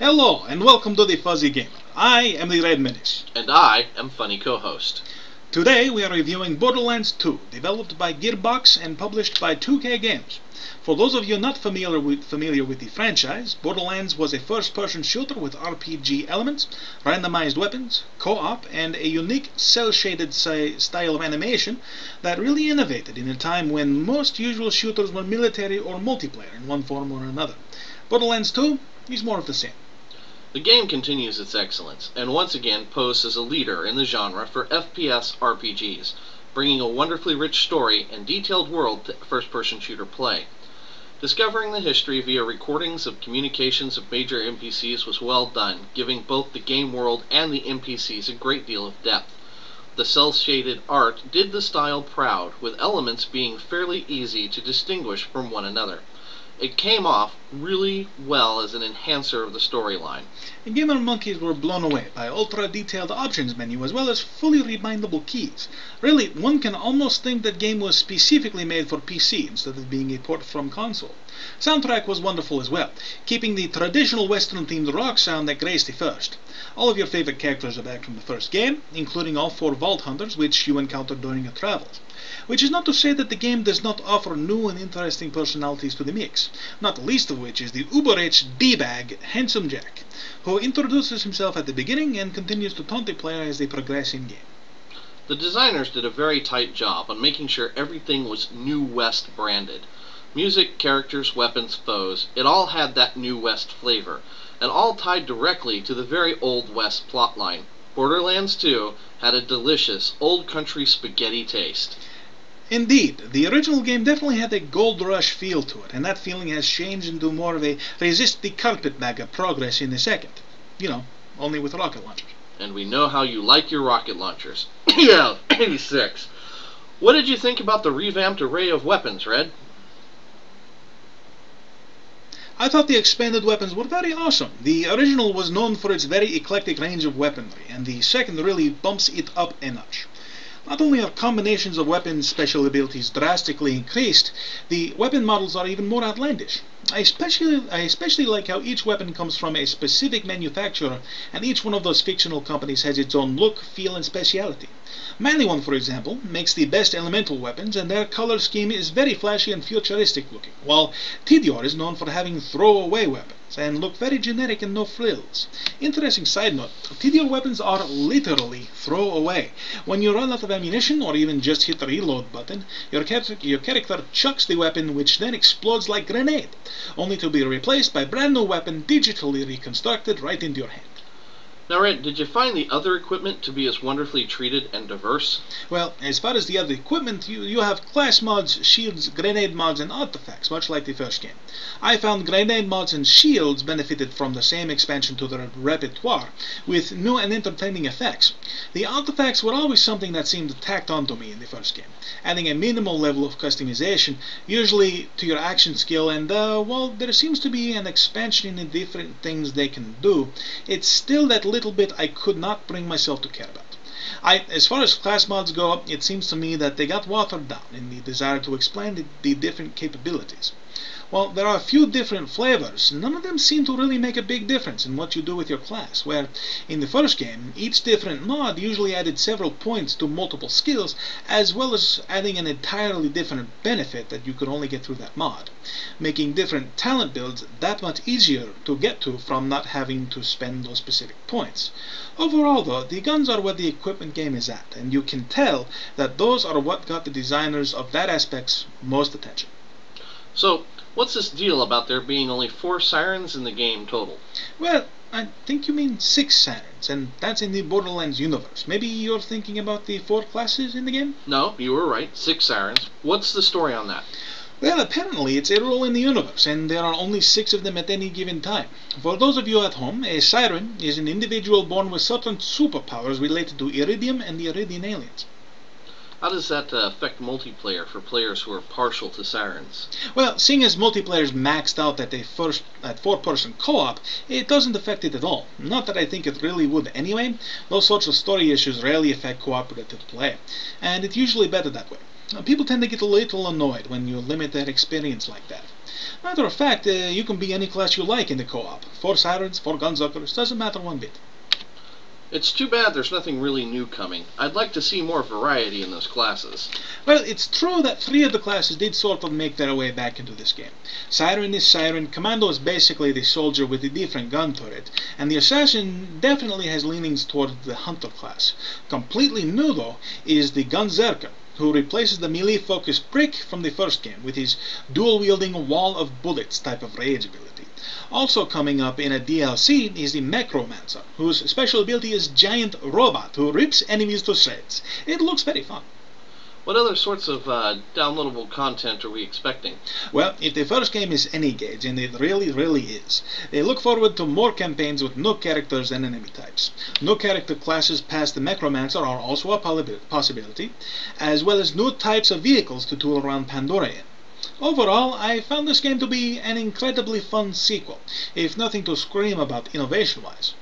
Hello, and welcome to the Fuzzy Gamer. I am the Red Menace. And I am Funny Co-Host. Today we are reviewing Borderlands 2, developed by Gearbox and published by 2K Games. For those of you not familiar with the franchise, Borderlands was a first-person shooter with RPG elements, randomized weapons, co-op, and a unique cel-shaded style of animation that really innovated in a time when most usual shooters were military or multiplayer in one form or another. Borderlands 2 is more of the same. The game continues its excellence, and once again posed as a leader in the genre for FPS RPGs, bringing a wonderfully rich story and detailed world to first-person shooter play. Discovering the history via recordings of communications of major NPCs was well done, giving both the game world and the NPCs a great deal of depth. The cel-shaded art did the style proud, with elements being fairly easy to distinguish from one another. It came off really well as an enhancer of the storyline. And gamer monkeys were blown away by ultra-detailed options menu as well as fully remindable keys. Really, one can almost think that game was specifically made for PC instead of being a port from console. Soundtrack was wonderful as well, keeping the traditional Western-themed rock sound that graced the first. All of your favorite characters are back from the first game, including all 4 Vault Hunters which you encountered during your travels. Which is not to say that the game does not offer new and interesting personalities to the mix, not the least of which is the uber-rich D-bag Handsome Jack, who introduces himself at the beginning and continues to taunt the player as they progress in-game. The designers did a very tight job on making sure everything was New West branded. Music, characters, weapons, foes, it all had that New West flavor, and all tied directly to the very Old West plotline. Borderlands 2 had a delicious, old country spaghetti taste. Indeed, the original game definitely had a gold rush feel to it, and that feeling has changed into more of a resist the carpetbagger progress in the second. You know, only with rocket launchers. And we know how you like your rocket launchers. Yeah, 86. What did you think about the revamped array of weapons, Red? I thought the expanded weapons were very awesome. The original was known for its very eclectic range of weaponry, and the second really bumps it up a notch. Not only are combinations of weapons special abilities drastically increased, the weapon models are even more outlandish. I especially like how each weapon comes from a specific manufacturer, and each one of those fictional companies has its own look, feel, and speciality. Manly One, for example, makes the best elemental weapons, and their color scheme is very flashy and futuristic looking, while Tidior is known for having throwaway weapons and look very generic and no frills. Interesting side note, Tidior weapons are literally throwaway. When you run out of ammunition or even just hit the reload button, your character chucks the weapon, which then explodes like a grenade, only to be replaced by a brand new weapon digitally reconstructed right into your hand. Now, Red, did you find the other equipment to be as wonderfully treated and diverse? Well, as far as the other equipment, you have class mods, shields, grenade mods, and artifacts, much like the first game. I found grenade mods and shields benefited from the same expansion to their repertoire, with new and entertaining effects. The artifacts were always something that seemed tacked onto me in the first game, adding a minimal level of customization, usually to your action skill, and while there seems to be an expansion in the different things they can do, it's still that little bit I could not bring myself to care about. As far as class mods go, it seems to me that they got watered down in the desire to explain the different capabilities. While there are a few different flavors, none of them seem to really make a big difference in what you do with your class, where in the first game, each different mod usually added several points to multiple skills, as well as adding an entirely different benefit that you could only get through that mod, making different talent builds that much easier to get to from not having to spend those specific points. Overall though, the guns are where the equipment game is at, and you can tell that those are what got the designers of that aspect's most attention. So, what's this deal about there being only 4 sirens in the game total? Well, I think you mean 6 sirens, and that's in the Borderlands universe. Maybe you're thinking about the 4 classes in the game? No, you were right. 6 sirens. What's the story on that? Well, apparently it's a rule in the universe, and there are only 6 of them at any given time. For those of you at home, a siren is an individual born with certain superpowers related to Iridium and the Iridian aliens. How does that affect multiplayer for players who are partial to sirens? Well, seeing as multiplayer is maxed out at 4-person co-op, it doesn't affect it at all. Not that I think it really would anyway. Those sorts of story issues rarely affect cooperative play, and it's usually better that way. People tend to get a little annoyed when you limit their experience like that. Matter of fact, you can be any class you like in the co-op. 4 sirens, 4 gunsuckers, doesn't matter one bit. It's too bad there's nothing really new coming. I'd like to see more variety in those classes. Well, it's true that 3 of the classes did sort of make their way back into this game. Siren is Siren, Commando is basically the soldier with a different gun turret, and the Assassin definitely has leanings toward the Hunter class. Completely new, though, is the Gunzerker, who replaces the melee-focused prick from the first game with his dual-wielding wall of bullets type of rage ability. Also coming up in a DLC is the Necromancer, whose special ability is Giant Robot, who rips enemies to shreds. It looks very fun. What other sorts of downloadable content are we expecting? Well, if the first game is any gauge, and it really is, they look forward to more campaigns with new characters and enemy types. New character classes past the Necromancer are also a possibility, as well as new types of vehicles to tool around Pandora in. Overall, I found this game to be an incredibly fun sequel, if nothing to scream about innovation-wise.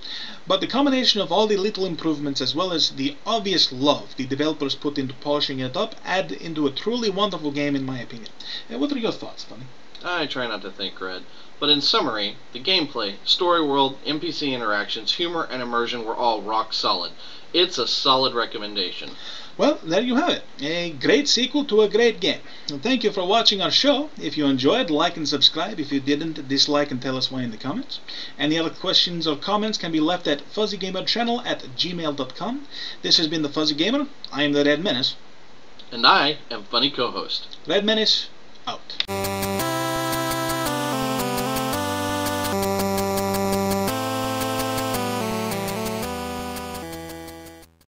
But the combination of all the little improvements as well as the obvious love the developers put into polishing it up add into a truly wonderful game in my opinion. What are your thoughts, Tony? I try not to think, Red. But in summary, the gameplay, story world, NPC interactions, humor, and immersion were all rock solid. It's a solid recommendation. Well, there you have it. A great sequel to a great game. And thank you for watching our show. If you enjoyed, like and subscribe. If you didn't, dislike and tell us why in the comments. Any other questions or comments can be left at fuzzygamerchannel@gmail.com. This has been the Fuzzy Gamer. I am the Red Menace. And I am Funny Co-Host. Red Menace, out.